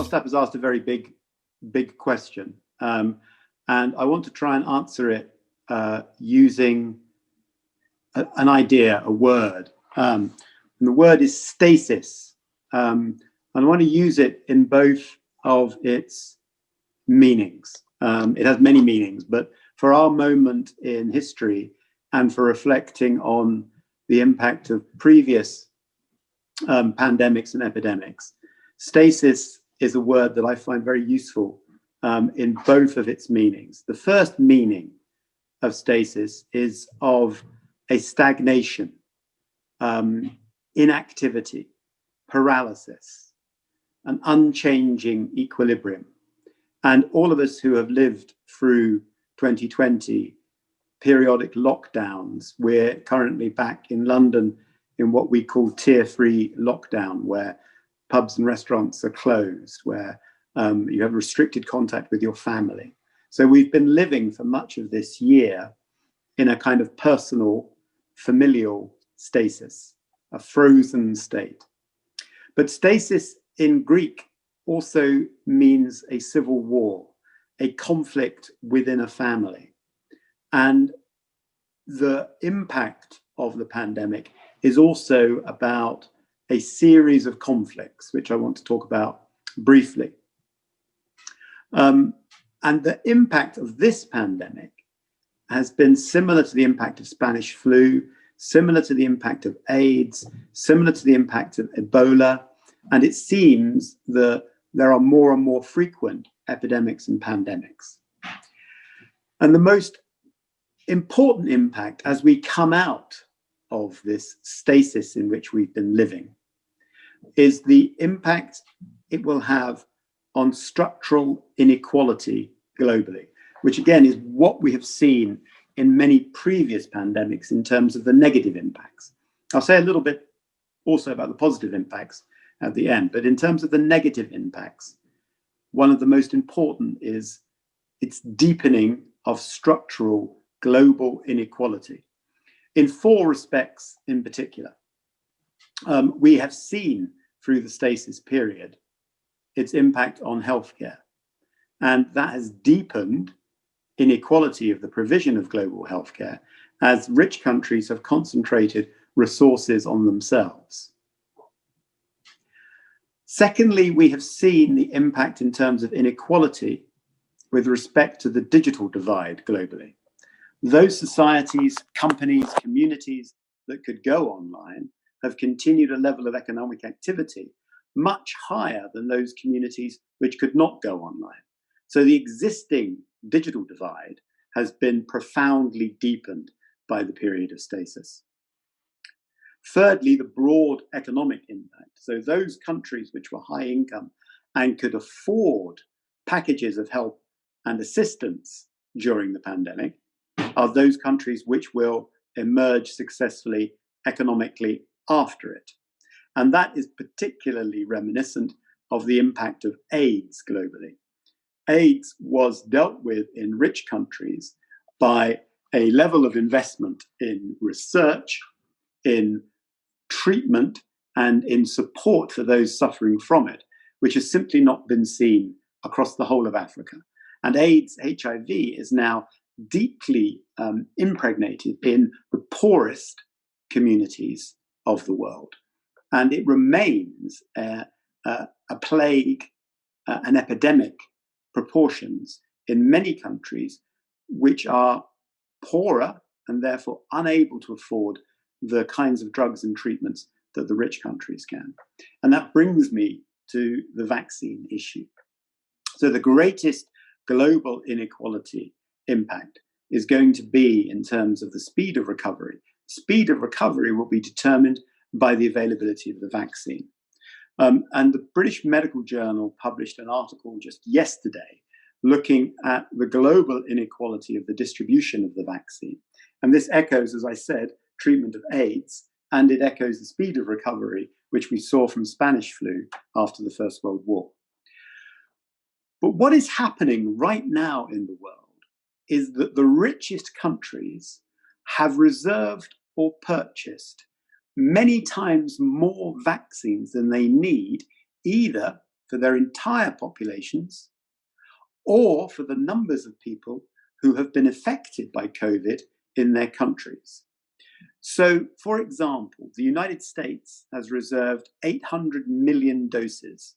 Ostap has asked a very big question, and I want to try and answer it using an idea, a word. And the word is stasis. And I want to use it in both of its meanings. It has many meanings, but for our moment in history and for reflecting on the impact of previous pandemics and epidemics, stasis is a word that I find very useful in both of its meanings. The first meaning of stasis is of a stagnation, inactivity, paralysis, an unchanging equilibrium. And all of us who have lived through 2020, periodic lockdowns, we're currently back in London in what we call tier 3 lockdown, where pubs and restaurants are closed, where you have restricted contact with your family. So we've been living for much of this year in a kind of personal, familial stasis, a frozen state. But stasis in Greek also means a civil war, a conflict within a family. And the impact of the pandemic is also about a series of conflicts, which I want to talk about briefly. And the impact of this pandemic has been similar to the impact of Spanish flu, similar to the impact of AIDS, similar to the impact of Ebola. And it seems that there are more and more frequent epidemics and pandemics. And the most important impact as we come out of this stasis in which we've been living is the impact it will have on structural inequality globally, which again is what we have seen in many previous pandemics in terms of the negative impacts. I'll say a little bit also about the positive impacts at the end, but in terms of the negative impacts, one of the most important is its deepening of structural global inequality in 4 respects in particular. We have seen through the stasis period its impact on healthcare, and that has deepened inequality of the provision of global healthcare as rich countries have concentrated resources on themselves. Secondly, we have seen the impact in terms of inequality with respect to the digital divide globally. Those societies, companies, communities that could go online have continued a level of economic activity much higher than those communities which could not go online. So the existing digital divide has been profoundly deepened by the period of stasis. Thirdly, the broad economic impact. So those countries which were high income and could afford packages of help and assistance during the pandemic are those countries which will emerge successfully economically after it. And that is particularly reminiscent of the impact of AIDS globally. AIDS was dealt with in rich countries by a level of investment in research, in treatment, and in support for those suffering from it, which has simply not been seen across the whole of Africa. And AIDS, HIV, is now deeply impregnated in the poorest communities of the world. And it remains a plague, an epidemic proportions in many countries which are poorer and therefore unable to afford the kinds of drugs and treatments that the rich countries can. And that brings me to the vaccine issue. So the greatest global inequality impact is going to be in terms of the speed of recovery. Speed of recovery will be determined by the availability of the vaccine. And the British Medical Journal published an article just yesterday looking at the global inequality of the distribution of the vaccine. And this echoes, as I said, treatment of AIDS, and it echoes the speed of recovery, which we saw from Spanish flu after the First World War. But what is happening right now in the world is that the richest countries have reserved or purchased many times more vaccines than they need, either for their entire populations or for the numbers of people who have been affected by COVID in their countries. So, for example, the United States has reserved 800 million doses,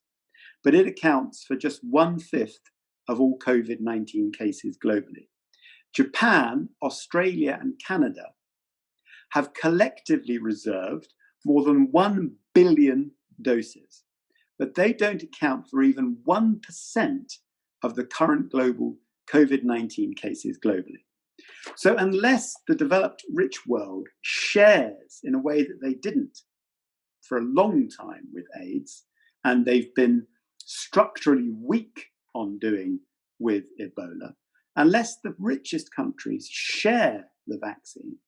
but it accounts for just 1/5 of all COVID-19 cases globally. Japan, Australia, and Canada have collectively reserved more than 1 billion doses, but they don't account for even 1% of the current global COVID-19 cases globally. So unless the developed rich world shares in a way that they didn't for a long time with AIDS, and they've been structurally weak on doing with Ebola, unless the richest countries share the vaccine,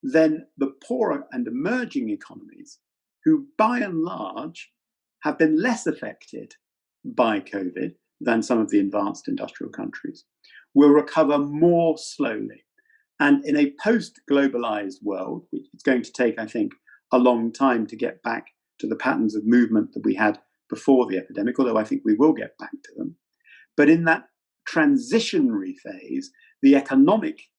then the poorer and emerging economies, who by and large have been less affected by COVID than some of the advanced industrial countries, will recover more slowly. And in a post-globalized world, which is going to take, I think, a long time to get back to the patterns of movement that we had before the epidemic, although I think we will get back to them. But in that transitionary phase, the economic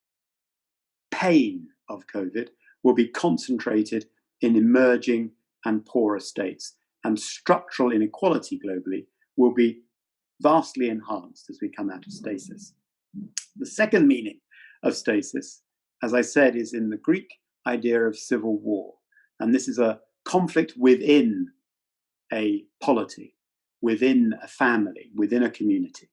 pain of COVID will be concentrated in emerging and poorer states, and structural inequality globally will be vastly enhanced as we come out of stasis. The second meaning of stasis, as I said, is in the Greek idea of civil war. And this is a conflict within a polity, within a family, within a community.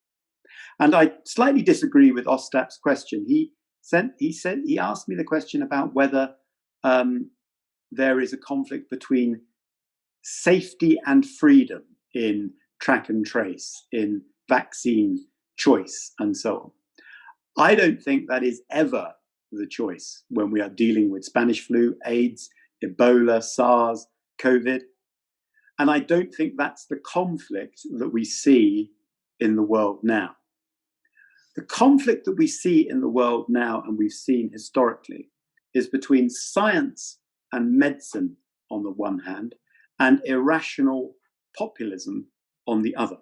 And I slightly disagree with Ostap's question. He asked me the question about whether there is a conflict between safety and freedom in track and trace, in vaccine choice, and so on. I don't think that is ever the choice when we are dealing with Spanish flu, AIDS, Ebola, SARS, COVID. And I don't think that's the conflict that we see in the world now. The conflict that we see in the world now, and we've seen historically, is between science and medicine on the one hand, and irrational populism on the other.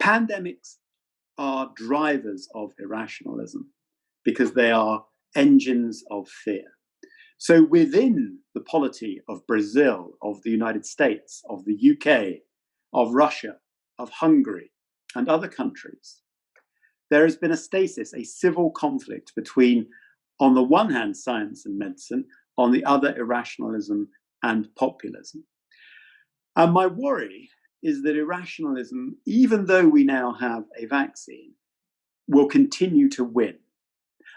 Pandemics are drivers of irrationalism because they are engines of fear. So within the polity of Brazil, of the United States, of the UK, of Russia, of Hungary, and other countries, there has been a stasis, a civil conflict between, on the one hand, science and medicine, on the other, irrationalism and populism. And my worry is that irrationalism, even though we now have a vaccine, will continue to win.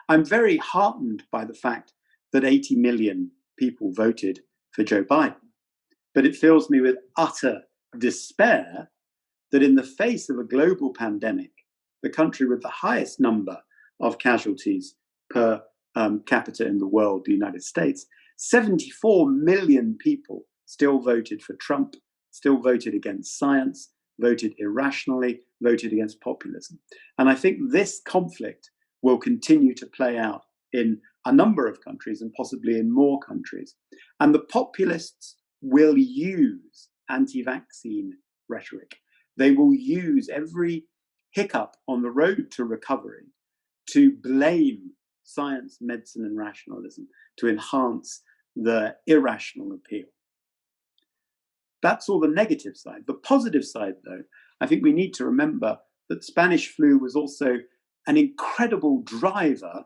I'm very heartened by the fact that 80 million people voted for Joe Biden, but it fills me with utter despair that in the face of a global pandemic, the country with the highest number of casualties per capita in the world, the United States, 74 million people still voted for Trump, still voted against science, voted irrationally, voted against populism. And I think this conflict will continue to play out in a number of countries and possibly in more countries. And the populists will use anti-vaccine rhetoric. They will use every hiccup on the road to recovery to blame science, medicine, and rationalism to enhance the irrational appeal. That's all the negative side. The positive side, though, I think we need to remember that Spanish flu was also an incredible driver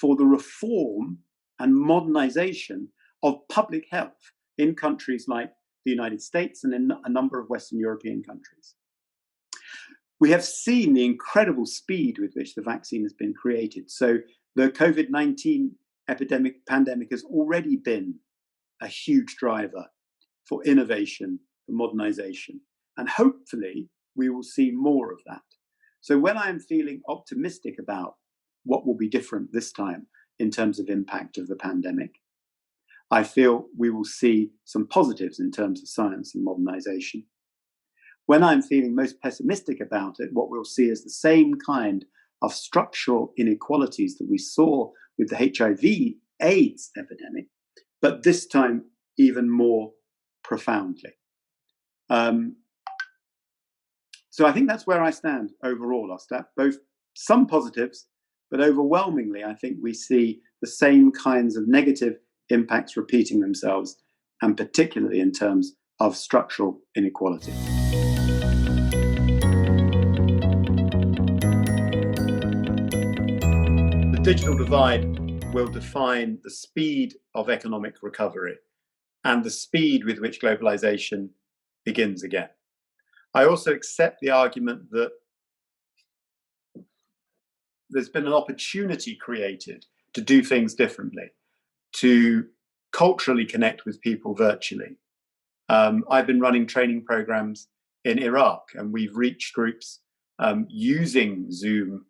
for the reform and modernization of public health in countries like the United States and in a number of Western European countries. We have seen the incredible speed with which the vaccine has been created. So the COVID-19 pandemic has already been a huge driver for innovation, for modernization. And hopefully we will see more of that. So when I'm feeling optimistic about what will be different this time in terms of impact of the pandemic, I feel we will see some positives in terms of science and modernization. When I'm feeling most pessimistic about it, what we'll see is the same kind of structural inequalities that we saw with the HIV/AIDS epidemic, but this time even more profoundly. So I think that's where I stand overall, Ostap. Both some positives, but overwhelmingly, I think we see the same kinds of negative impacts repeating themselves, and particularly in terms of structural inequality. The digital divide will define the speed of economic recovery and the speed with which globalization begins again. I also accept the argument that there's been an opportunity created to do things differently, to culturally connect with people virtually. I've been running training programs in Iraq, and we've reached groups using Zoom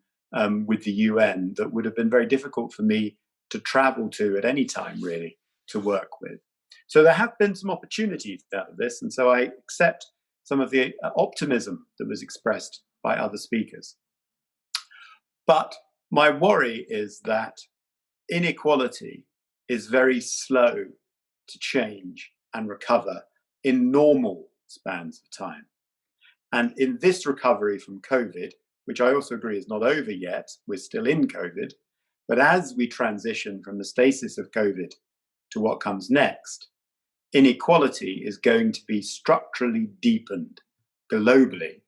with the UN that would have been very difficult for me to travel to at any time, really, to work with. So there have been some opportunities out of this, and so I accept some of the optimism that was expressed by other speakers. But my worry is that inequality is very slow to change and recover in normal spans of time. And in this recovery from COVID, which I also agree is not over yet, we're still in COVID, but as we transition from the stasis of COVID to what comes next, inequality is going to be structurally deepened globally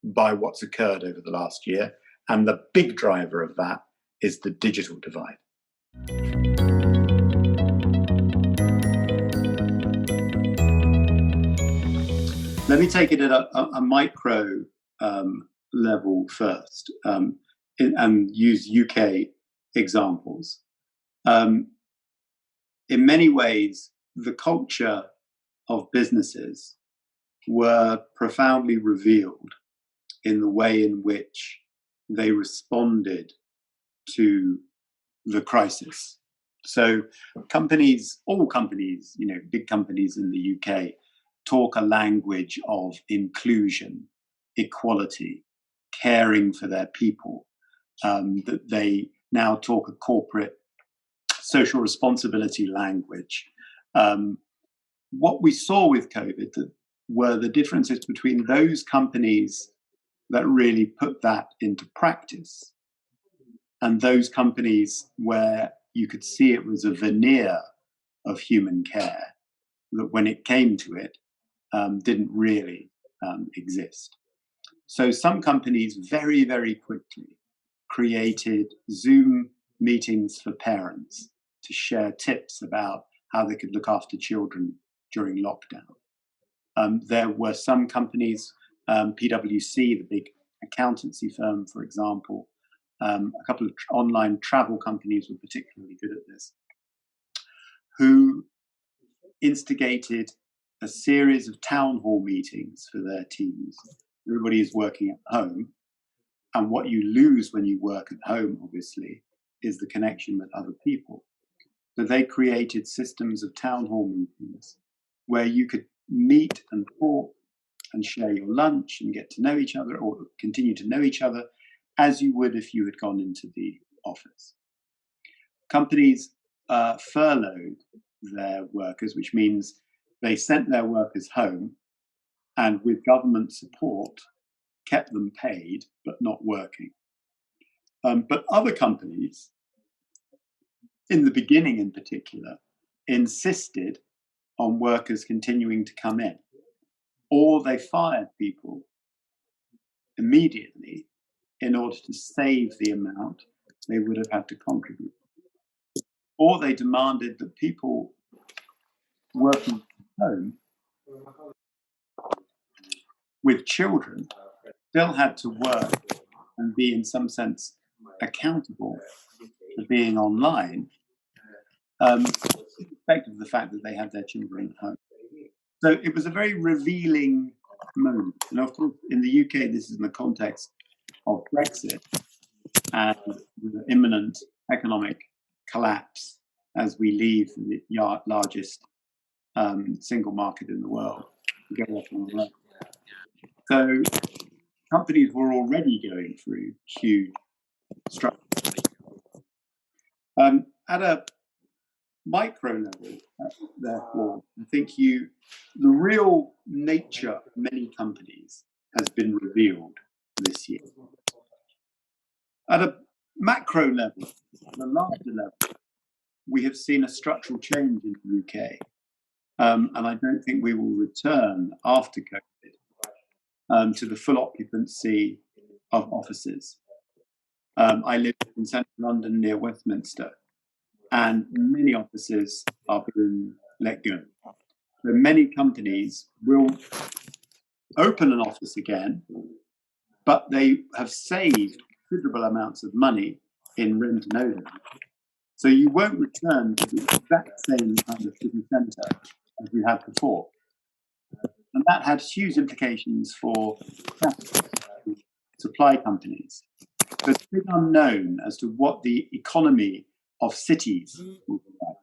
by what's occurred over the last year. And the big driver of that is the digital divide. Let me take it at a micro level first and use UK examples. In many ways, the culture of businesses were profoundly revealed in the way in which they responded to the crisis. So companies, all companies, big companies in the UK, talk a language of inclusion, equality, caring for their people, that they now talk a corporate social responsibility language. What we saw with COVID were the differences between those companies that really put that into practice and those companies where you could see it was a veneer of human care that when it came to it, didn't really exist. So some companies very, very quickly created Zoom meetings for parents to share tips about how they could look after children during lockdown. There were some companies, PwC, the big accountancy firm, for example, a couple of online travel companies were particularly good at this, who instigated a series of town hall meetings for their teams. Everybody is working at home, and what you lose when you work at home, obviously, is the connection with other people. So they created systems of town hall meetings where you could meet and talk and share your lunch and get to know each other, or continue to know each other, as you would if you had gone into the office. Companies furloughed their workers, which means they sent their workers home and with government support kept them paid but not working. But other companies, in the beginning in particular, insisted on workers continuing to come in, or they fired people immediately in order to save the amount they would have had to contribute. Or they demanded that people working from home with children still had to work and be in some sense accountable for being online, irrespective of the fact that they had their children at home. So it was a very revealing moment. And of course, in the UK, this is in the context of Brexit and the imminent economic collapse as we leave the largest single market in the world. So companies were already going through huge structural. At a micro level, therefore, I think the real nature of many companies has been revealed this year. At a macro level, at a larger level, we have seen a structural change in the UK. And I don't think we will return after COVID to the full occupancy of offices. I live in central London near Westminster, and many offices are being let go. So many companies will open an office again, but they have saved considerable amounts of money in rent and overhead. So you won't return to the exact same kind of city centre as you had before. And that had huge implications for supply companies. But it's been unknown as to what the economy of cities will be like.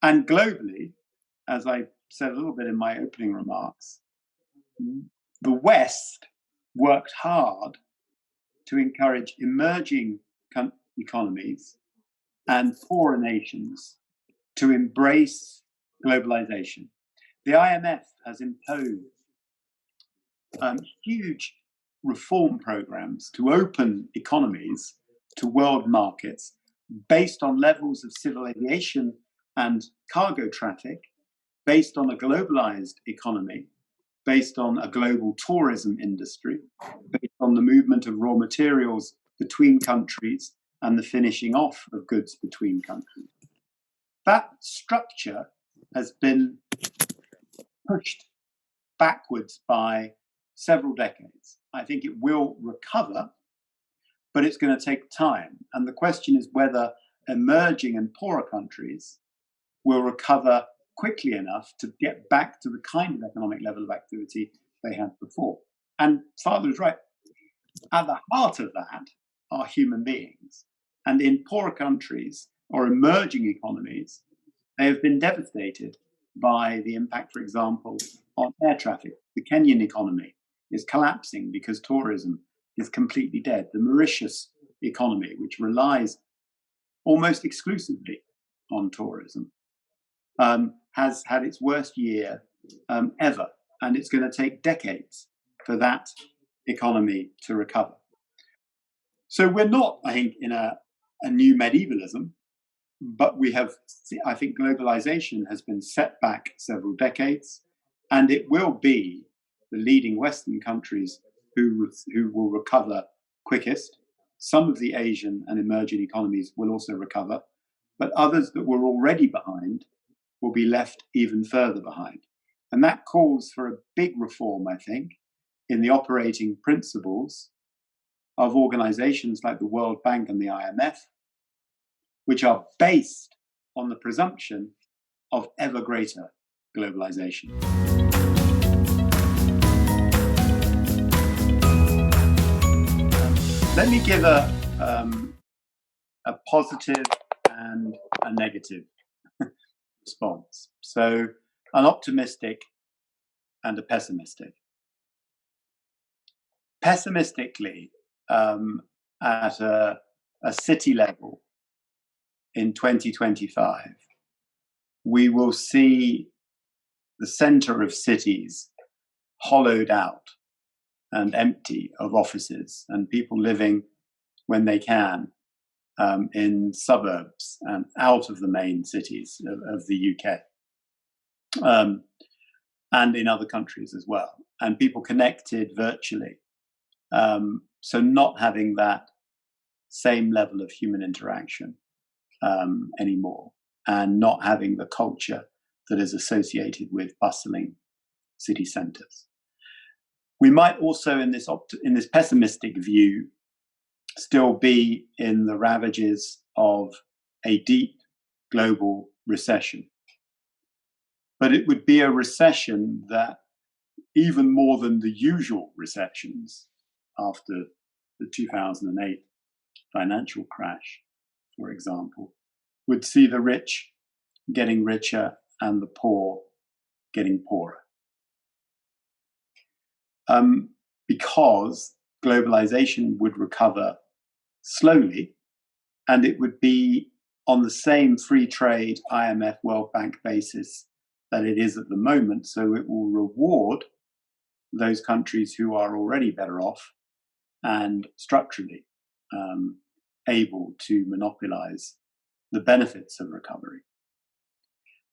And globally, as I said a little bit in my opening remarks, the West worked hard to encourage emerging economies and poorer nations to embrace globalization. The IMF has imposed huge reform programs to open economies to world markets based on levels of civil aviation and cargo traffic, based on a globalized economy, based on a global tourism industry, based on the movement of raw materials between countries and the finishing off of goods between countries. That structure has been pushed backwards by several decades. I think it will recover, but it's going to take time. And the question is whether emerging and poorer countries will recover quickly enough to get back to the kind of economic level of activity they had before. And Father is right. At the heart of that are human beings. And in poorer countries or emerging economies, they have been devastated by the impact, for example, on air traffic. The Kenyan economy is collapsing because tourism is completely dead. The Mauritius economy, which relies almost exclusively on tourism, has had its worst year ever. And it's going to take decades for that economy to recover. So we're not, I think, in a new medievalism, but we have, I think globalization has been set back several decades, and it will be the leading Western countries who will recover quickest. Some of the Asian and emerging economies will also recover, but others that were already behind will be left even further behind. And that calls for a big reform, I think, in the operating principles of organizations like the World Bank and the IMF, which are based on the presumption of ever greater globalization. Let me give a positive and a negative response. So an optimistic and a pessimistic. Pessimistically, at a city level in 2025, we will see the center of cities hollowed out and empty of offices, and people living when they can in suburbs and out of the main cities of the UK and in other countries as well, and people connected virtually. So not having that same level of human interaction anymore, and not having the culture that is associated with bustling city centres. We might also, in this pessimistic view, still be in the ravages of a deep global recession. But it would be a recession that, even more than the usual recessions after the 2008 financial crash, for example, would see the rich getting richer and the poor getting poorer. Because globalization would recover slowly, and it would be on the same free trade IMF World Bank basis that it is at the moment. So it will reward those countries who are already better off and structurally able to monopolize the benefits of recovery.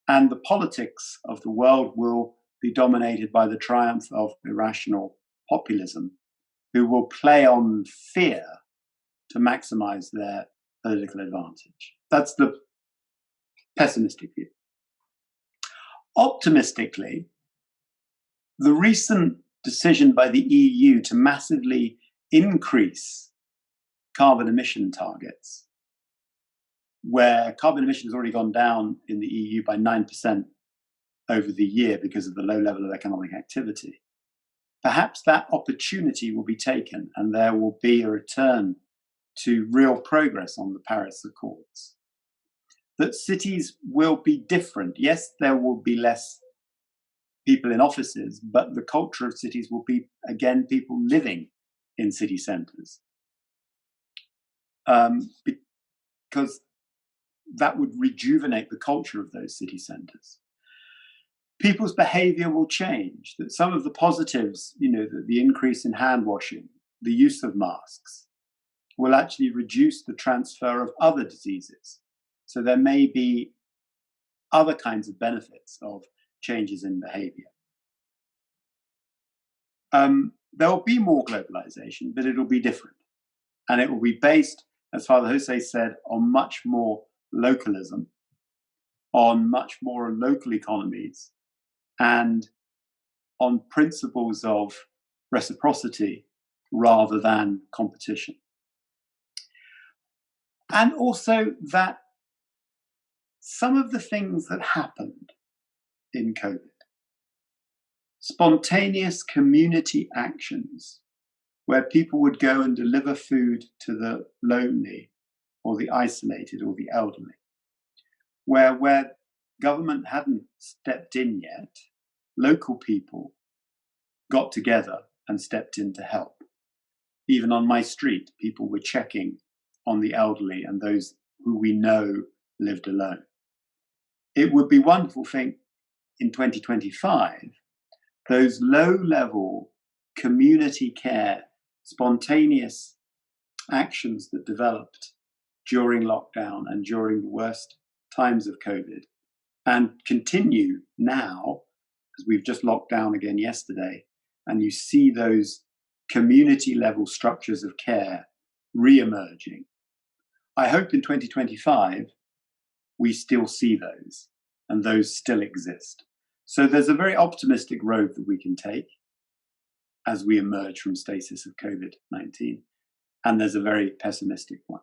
And the politics of the world will be dominated by the triumph of irrational populism, who will play on fear to maximize their political advantage. That's the pessimistic view. Optimistically, the recent decision by the EU to massively increase carbon emission targets, where carbon emissions has already gone down in the EU by 9% over the year because of the low level of economic activity. Perhaps that opportunity will be taken and there will be a return to real progress on the Paris Accords. That cities will be different. Yes, there will be less people in offices, but the culture of cities will be, again, people living in city centres. Because that would rejuvenate the culture of those city centres. People's behaviour will change, that some of the positives, the increase in hand washing, the use of masks, will actually reduce the transfer of other diseases. So there may be other kinds of benefits of changes in behaviour. There will be more globalization, but it'll be different. And it will be based, as Father Jose said, on much more localism, on much more local economies, and on principles of reciprocity rather than competition. And also that some of the things that happened in COVID, spontaneous community actions where people would go and deliver food to the lonely or the isolated or the elderly, where government hadn't stepped in yet, local people got together and stepped in to help. Even on my street, people were checking on the elderly and those who we know lived alone. It would be wonderful, I think, in 2025, those low-level community care, spontaneous actions that developed during lockdown and during the worst times of COVID and continue now, as we've just locked down again yesterday, and you see those community-level structures of care re-emerging. I hope in 2025, we still see those, and those still exist. So there's a very optimistic road that we can take as we emerge from stasis of COVID-19, and there's a very pessimistic one.